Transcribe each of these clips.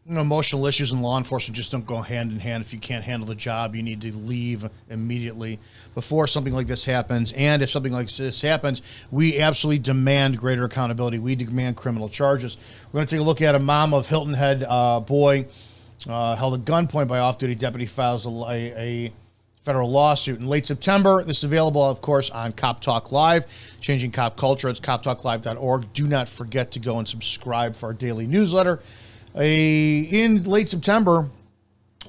emotional issues in law enforcement just don't go hand in hand. If you can't handle the job, you need to leave immediately before something like this happens. And if something like this happens, we absolutely demand greater accountability. We demand criminal charges. We're going to take a look at a mom of Hilton Head boy held at gunpoint by off-duty deputy, files a federal lawsuit in late September. This is available, of course, on Cop Talk Live, changing cop culture. It's coptalklive.org. Do not forget to go and subscribe for our daily newsletter. In late September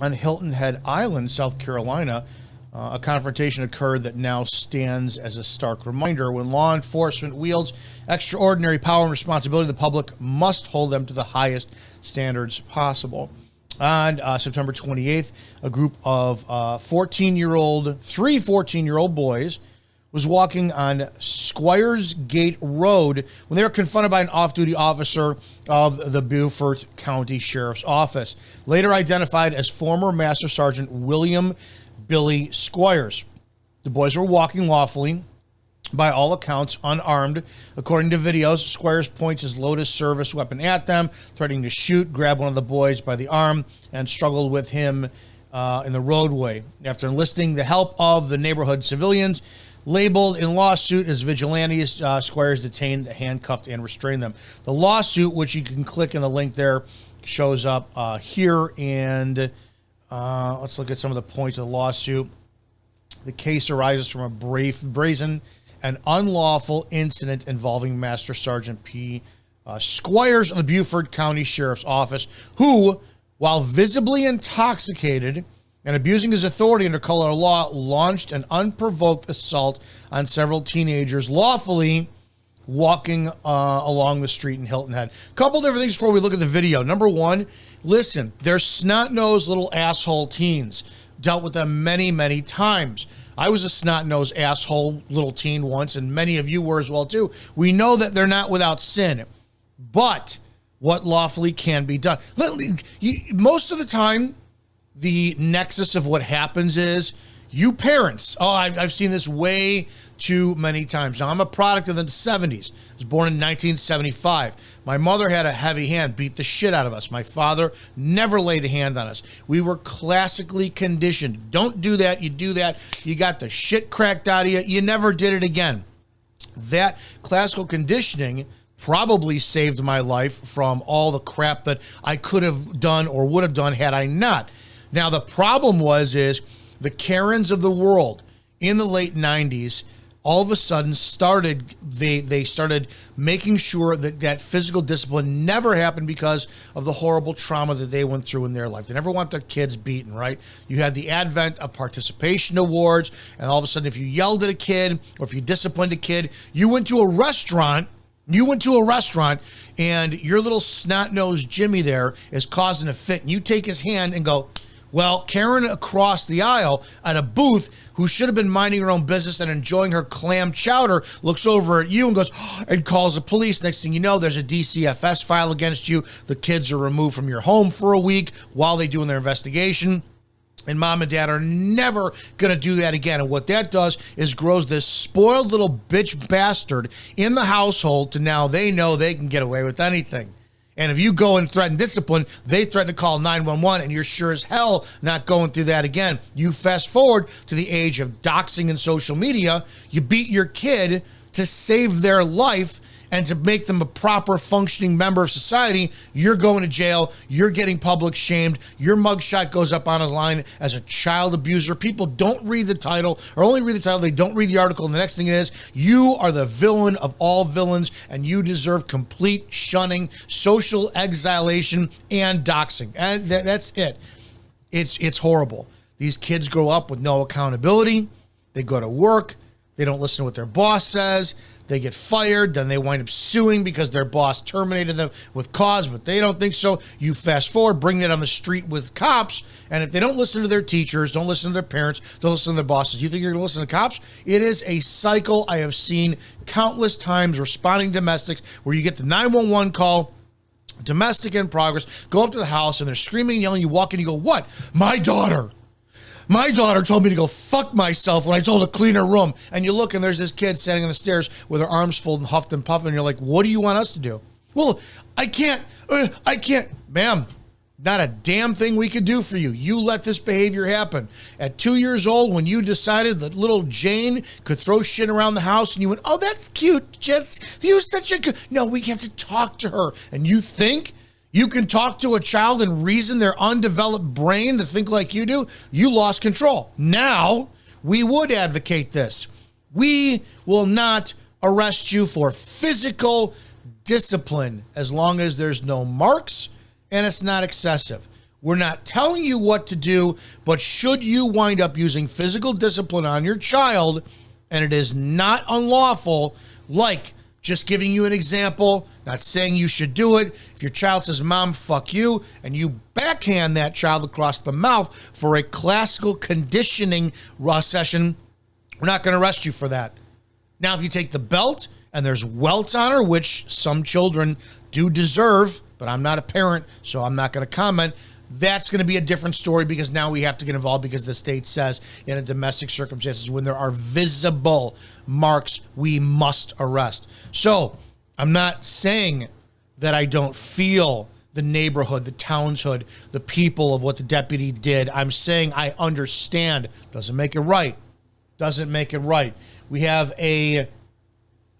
on Hilton Head Island, South Carolina, a confrontation occurred that now stands as a stark reminder. When law enforcement wields extraordinary power and responsibility, the public must hold them to the highest standards possible. On September 28th, a group of three 14-year-old boys was walking on Squires Gate Road when they were confronted by an off-duty officer of the Beaufort County Sheriff's Office, later identified as former Master Sergeant William Billy Squires. The boys were walking lawfully, by all accounts, unarmed. According to videos, Squires points his loaded service weapon at them, threatening to shoot, grab one of the boys by the arm, and struggled with him in the roadway. After enlisting the help of the neighborhood civilians, labeled in lawsuit as vigilantes, Squires detained, handcuffed, and restrained them. The lawsuit, which you can click in the link there, shows up here, and let's look at some of the points of the lawsuit. The case arises from a brazen and unlawful incident involving Master Sergeant P. Squires of the Beaufort County Sheriff's Office, who, while visibly intoxicated and abusing his authority under color of law, launched an unprovoked assault on several teenagers lawfully walking along the street in Hilton Head. A couple different things before we look at the video. Number one, listen, they're snot-nosed little asshole teens. Dealt with them many, many times. I was a snot-nosed asshole little teen once, and many of you were as well, too. We know that they're not without sin, but what lawfully can be done. Most of the time, the nexus of what happens is you parents. Oh, I've seen this way too many times. Now, I'm a product of the 70s. I was born in 1975. My mother had a heavy hand, beat the shit out of us. My father never laid a hand on us. We were classically conditioned. Don't do that. You do that, you got the shit cracked out of you. You never did it again. That classical conditioning probably saved my life from all the crap that I could have done or would have done had I not. Now, the problem is the Karens of the world in the late 90s all of a sudden they started making sure that physical discipline never happened because of the horrible trauma that they went through in their life. They never want their kids beaten, right? You had the advent of participation awards, and all of a sudden if you yelled at a kid or if you disciplined a kid, you went to a restaurant and your little snot-nosed Jimmy there is causing a fit, and you take his hand and go, well, Karen across the aisle at a booth who should have been minding her own business and enjoying her clam chowder looks over at you and goes and calls the police. Next thing you know, there's a DCFS file against you. The kids are removed from your home for a week while they're doing their investigation. And mom and dad are never going to do that again. And what that does is grows this spoiled little bitch bastard in the household to now they know they can get away with anything. And if you go and threaten discipline, they threaten to call 911, and you're sure as hell not going through that again. You fast forward to the age of doxing and social media. You beat your kid to save their life and to make them a proper functioning member of society. You're going to jail. You're getting public shamed. Your mugshot goes up on a line as a child abuser. People don't read the title, or only read the title. They don't read the article. And the next thing is, you are the villain of all villains, and you deserve complete shunning, social exilation, and doxing. And that's it. It's horrible. These kids grow up with no accountability. They go to work. They don't listen to what their boss says. They get fired, then they wind up suing because their boss terminated them with cause, but they don't think so. You fast forward, bring that on the street with cops, and if they don't listen to their teachers, don't listen to their parents, don't listen to their bosses, you think you're going to listen to cops? It is a cycle I have seen countless times responding to domestics where you get the 911 call, domestic in progress, go up to the house, and they're screaming and yelling. You walk in, you go, what? My daughter told me to go fuck myself when I told her to clean her room. And you look and there's this kid standing on the stairs with her arms folded and huffed and puffed. And you're like, what do you want us to do? Well, I can't. Ma'am, Not a damn thing we could do for you. You let this behavior happen. At 2 years old, when you decided that little Jane could throw shit around the house and you went, oh, that's cute, Jess. You such a good... No, we have to talk to her. And you think you can talk to a child and reason their undeveloped brain to think like you do? You lost control. Now, we would advocate this. We will not arrest you for physical discipline as long as there's no marks and it's not excessive. We're not telling you what to do, but should you wind up using physical discipline on your child and it is not unlawful, like just giving you an example, not saying you should do it. If your child says, Mom, fuck you, and you backhand that child across the mouth for a classical conditioning session, we're not going to arrest you for that. Now, if you take the belt and there's welts on her, which some children do deserve, but I'm not a parent, so I'm not going to comment, that's going to be a different story because now we have to get involved because the state says in a domestic circumstances when there are visible marks, we must arrest. So I'm not saying that I don't feel the neighborhood, the townshood, the people of what the deputy did. I'm saying I understand. Doesn't make it right. Doesn't make it right. We have a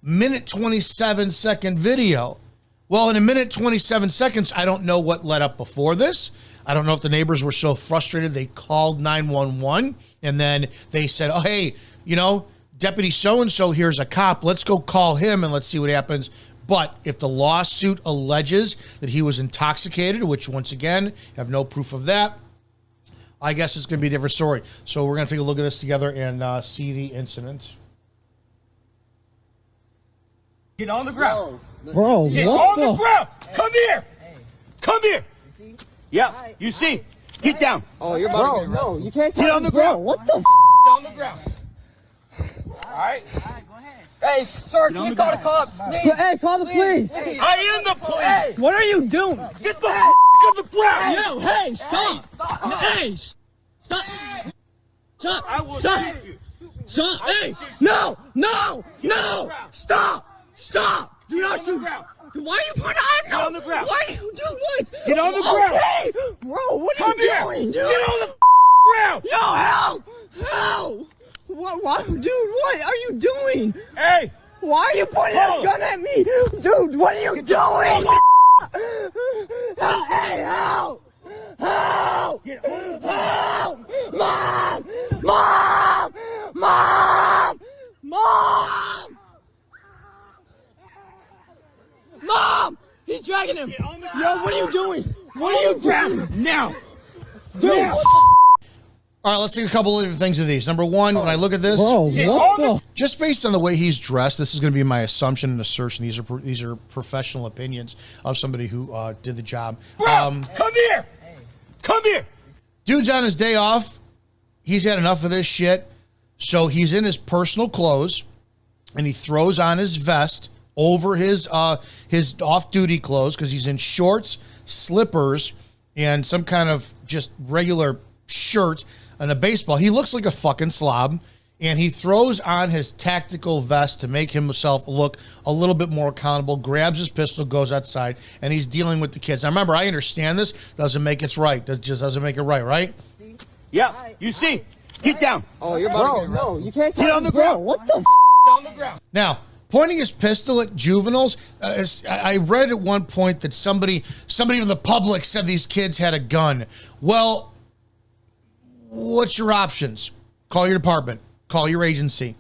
minute 27-second video. Well, in a minute 27 seconds, I don't know what led up before this. I don't know if the neighbors were so frustrated they called 911 and then they said, oh, hey, you know, Deputy so-and-so here's a cop. Let's go call him and let's see what happens. But if the lawsuit alleges that he was intoxicated, which once again, have no proof of that, I guess it's going to be a different story. So we're going to take a look at this together and see the incident. Get on the ground. Bro, Get what on the ground. Come here. Come here. Yeah, you see. Get down. Oh, you're about to get arrested. No, you can't get on the ground. What the f***? Get on the ground. All right. Go ahead. Hey, sir, can you call the cops? Hey, call the police. I am the police. What are you doing? Get the f*** on the ground. Yo, hey, stop. Hey, stop. Stop. I will Stop. shoot you. Stop. Hey, no. Stop. Do not shoot. Why are you putting on? Get on the ground. Why are you doing what? Get on the ground. Okay. Bro, what are you doing, dude? Get on the ground. Yo, help. What, dude, what are you doing? Hey. Why are you pointing a gun at me? Dude, what are you doing? Hey, help! Mom! He's dragging him! Yo, what are you doing? What are you doing? Now! Dude, Now. All right, let's see a couple of different things of these. Number one, when I look at this, Bro, what the? just based on the way he's dressed, this is going to be my assumption and assertion. These are professional opinions of somebody who did the job. Come here! Come here! Dude's on his day off. He's had enough of this shit. So he's in his personal clothes, and he throws on his vest over his off-duty clothes because he's in shorts, slippers, and some kind of just regular shirt and a baseball. He looks like a fucking slob, and he throws on his tactical vest to make himself look a little bit more accountable, grabs his pistol, goes outside, and he's dealing with the kids. Now, remember, I understand this doesn't make it right. That just doesn't make it right? Yeah, you see. Get down. Oh, you're about to get arrested. No, you can't Get on the ground. What the f***? Get on the ground. Now, pointing his pistol at juveniles, I read at one point that somebody from the public said these kids had a gun. Well, what's your options? Call your department. Call your agency.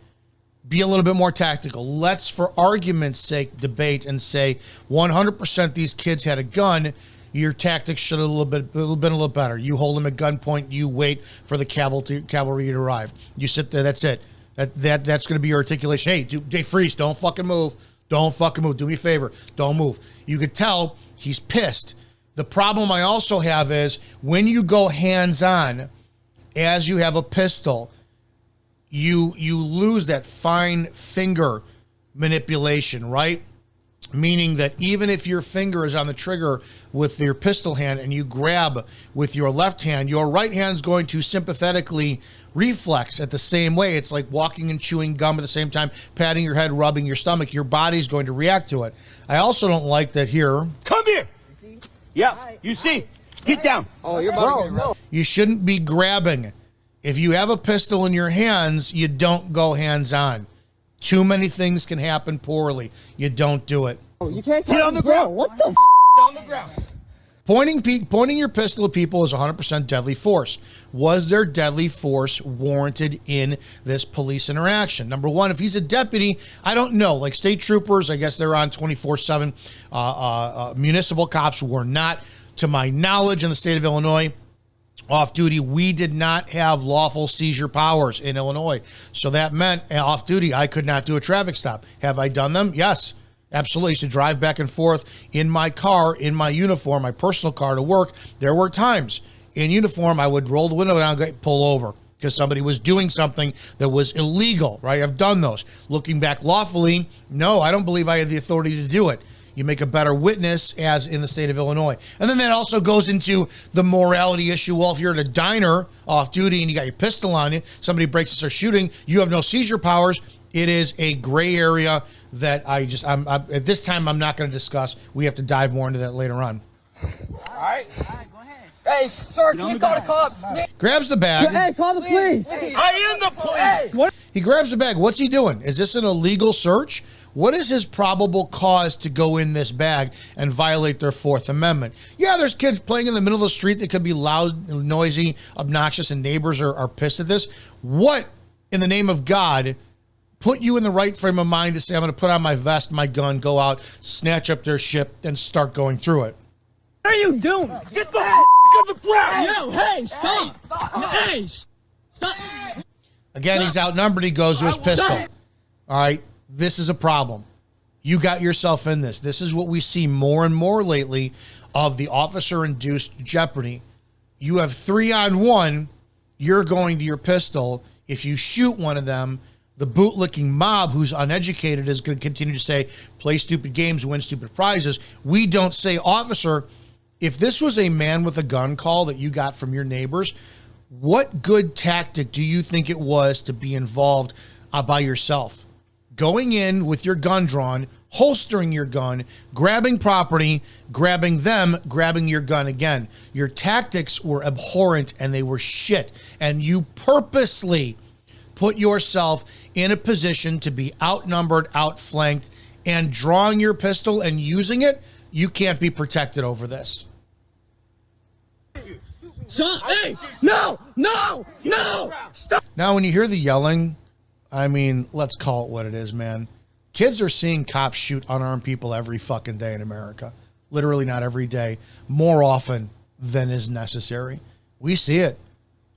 Be a little bit more tactical. Let's, for argument's sake, debate and say 100% these kids had a gun. Your tactics should have been a little better. You hold them at gunpoint. You wait for the cavalry to arrive. You sit there. That's it. That's going to be your articulation. Hey, freeze! Don't fucking move. Don't fucking move. Do me a favor. Don't move. You could tell he's pissed. The problem I also have is when you go hands-on, as you have a pistol, you lose that fine finger manipulation, right? Meaning that even if your finger is on the trigger with your pistol hand and you grab with your left hand, your right hand is going to sympathetically reflex at the same way. It's like walking and chewing gum at the same time, patting your head, rubbing your stomach. Your body's going to react to it. I also don't like that here. Come here. Yeah, you see. Get down. Oh, you're about to get arrested. You shouldn't be grabbing. If you have a pistol in your hands, you don't go hands-on. Too many things can happen poorly. You don't do it. Oh, you can't Get on the ground. What the f? On the ground. Pointing your pistol at people is 100% deadly force. Was there deadly force warranted in this police interaction? Number one, if he's a deputy, I don't know. Like state troopers, I guess they're on 24/7. Municipal cops were not, to my knowledge, in the state of Illinois. Off duty, we did not have lawful seizure powers in Illinois. So that meant off duty, I could not do a traffic stop. Have I done them? Yes. Absolutely. I used to drive back and forth in my car, in my uniform, my personal car to work. There were times in uniform I would roll the window down and pull over because somebody was doing something that was illegal, right? I've done those. Looking back lawfully, no, I don't believe I had the authority to do it. You make a better witness as in the state of Illinois. And then that also goes into the morality issue. Well, if you're at a diner off duty and you got your pistol on you, somebody breaks and starts shooting, you have no seizure powers. It is a gray area that I'm at this time, I'm not going to discuss. We have to dive more into that later on. All right, go ahead. Hey, sir, can you call the cops? Grabs the bag. Hey, call the police. I am the police. What? He grabs the bag. What's he doing? Is this an illegal search? What is his probable cause to go in this bag and violate their Fourth Amendment? Yeah, there's kids playing in the middle of the street that could be loud, noisy, obnoxious, and neighbors are pissed at this. What, in the name of God, put you in the right frame of mind to say, I'm going to put on my vest, my gun, go out, snatch up their shit, and start going through it? What are you doing? Get the f on the ground. Yo, hey, stop. Hey, stop. Again, he's outnumbered. He goes to his pistol. All right, this is a problem. You got yourself in this. This is what we see more and more lately of the officer-induced jeopardy. You have 3-on-1. You're going to your pistol. If you shoot one of them, the bootlicking mob who's uneducated is going to continue to say, play stupid games, win stupid prizes. We don't say, officer, if this was a man with a gun call that you got from your neighbors, what good tactic do you think it was to be involved by yourself? Going in with your gun drawn, holstering your gun, grabbing property, grabbing them, grabbing your gun again. Your tactics were abhorrent and they were shit. And you purposely put yourself in a position to be outnumbered, outflanked, and drawing your pistol and using it. You can't be protected over this. Stop. Hey, no, stop. Now, when you hear the yelling, I mean, let's call it what it is, man. Kids are seeing cops shoot unarmed people every fucking day in America. Literally not every day, more often than is necessary. We see it.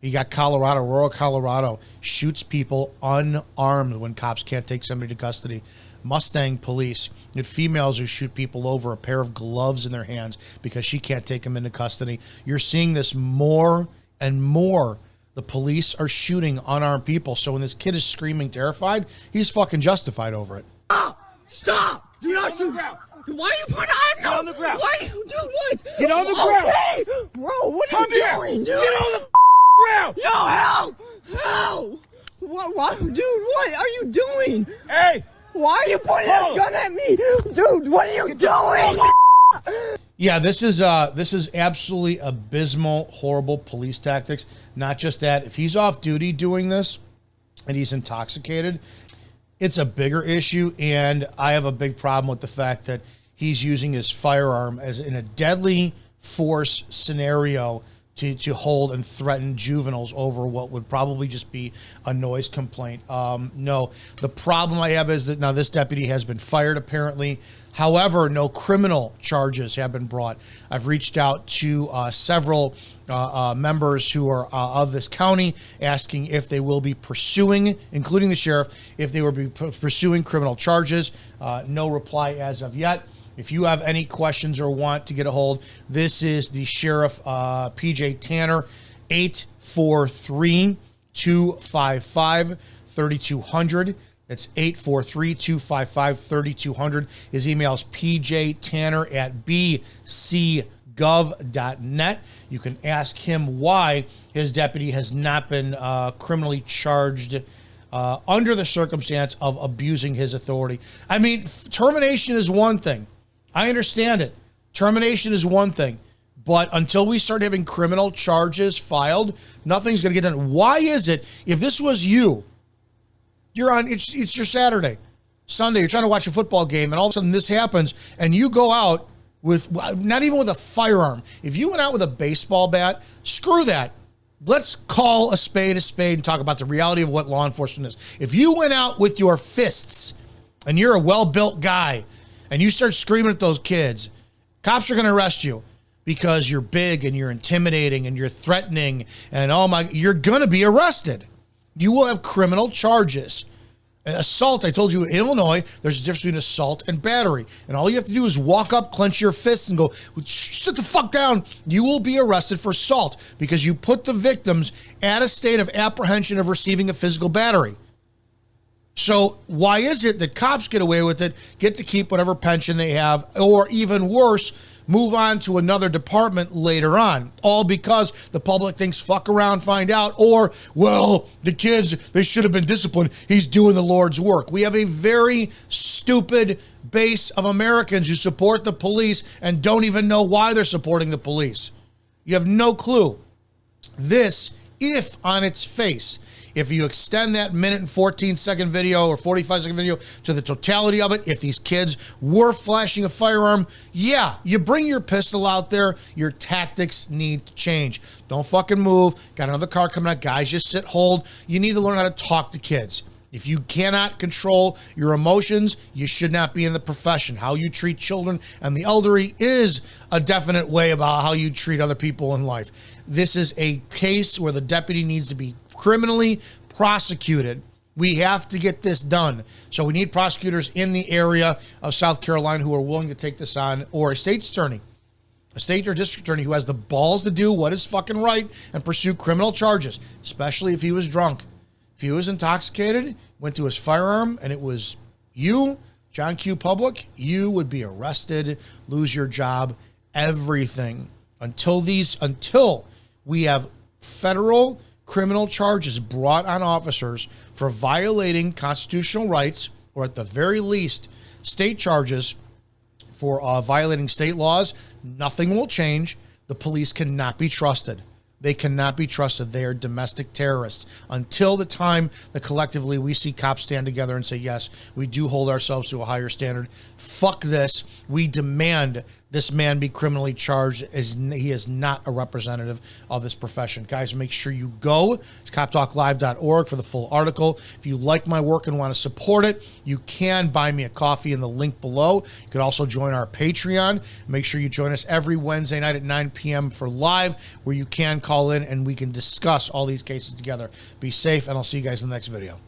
You got Colorado, rural Colorado, shoots people unarmed when cops can't take somebody to custody. Mustang police, you had females who shoot people over a pair of gloves in their hands because she can't take them into custody. You're seeing this more and more. The police are shooting unarmed people. So when this kid is screaming terrified, he's fucking justified over it. Stop. Do not shoot. Why are you putting Get on the ground. Why are you doing what? Get on the ground. Okay. Bro, what are you doing, dude? Get on the ground. Yo, help! What, dude, what are you doing? Hey. Why are you pointing that gun at me? Dude, what are you doing? Yeah, this is absolutely abysmal, horrible police tactics. Not just that. If he's off duty doing this and he's intoxicated, it's a bigger issue. And I have a big problem with the fact that he's using his firearm as in a deadly force scenario to hold and threaten juveniles over what would probably just be a noise complaint. No, the problem I have is that now this deputy has been fired apparently. However, no criminal charges have been brought. I've reached out to several members who are of this county asking if they will be pursuing, including the sheriff, if they will be pursuing criminal charges. No reply as of yet. If you have any questions or want to get a hold, this is the Sheriff PJ Tanner, 843-255-3200. That's 843-255-3200. His email is pjtanner@bcgov.net. You can ask him why his deputy has not been criminally charged under the circumstance of abusing his authority. I mean, termination is one thing. I understand it. Termination is one thing. But until we start having criminal charges filed, nothing's going to get done. Why is it, if this was you, you're on, it's your Saturday, Sunday, you're trying to watch a football game, and all of a sudden this happens, and you go out with, not even with a firearm. If you went out with a baseball bat, screw that. Let's call a spade and talk about the reality of what law enforcement is. If you went out with your fists and you're a well-built guy and you start screaming at those kids, cops are going to arrest you because you're big and you're intimidating and you're threatening and you're going to be arrested. You will have criminal charges. Assault, I told you in Illinois, there's a difference between assault and battery. And all you have to do is walk up, clench your fists, and go, sit the fuck down. You will be arrested for assault because you put the victims at a state of apprehension of receiving a physical battery. So why is it that cops get away with it, get to keep whatever pension they have, or even worse, move on to another department later on, all because the public thinks fuck around, find out, or, well, the kids, they should have been disciplined. He's doing the Lord's work. We have a very stupid base of Americans who support the police and don't even know why they're supporting the police. You have no clue. This, if on its face, if you extend that minute and 14-second video or 45-second video to the totality of it, if these kids were flashing a firearm, yeah, you bring your pistol out there, your tactics need to change. Don't fucking move. Got another car coming out. Guys, just sit, hold. You need to learn how to talk to kids. If you cannot control your emotions, you should not be in the profession. How you treat children and the elderly is a definite way about how you treat other people in life. This is a case where the deputy needs to be criminally prosecuted. We have to get this done. So we need prosecutors in the area of South Carolina who are willing to take this on, or a state's attorney, a state or district attorney who has the balls to do what is fucking right and pursue criminal charges, especially if he was drunk. If he was intoxicated, went to his firearm, and it was you, John Q. Public, you would be arrested, lose your job, everything. Until we have federal criminal charges brought on officers for violating constitutional rights, or at the very least, state charges for violating state laws, nothing will change. The police cannot be trusted. They cannot be trusted. They are domestic terrorists. Until the time that collectively we see cops stand together and say, yes, we do hold ourselves to a higher standard. Fuck this. We demand this man be criminally charged, as he is not a representative of this profession. Guys, make sure you go. It's coptalklive.org for the full article. If you like my work and want to support it, you can buy me a coffee in the link below. You can also join our Patreon. Make sure you join us every Wednesday night at 9 p.m. for live, where you can call in and we can discuss all these cases together. Be safe, and I'll see you guys in the next video.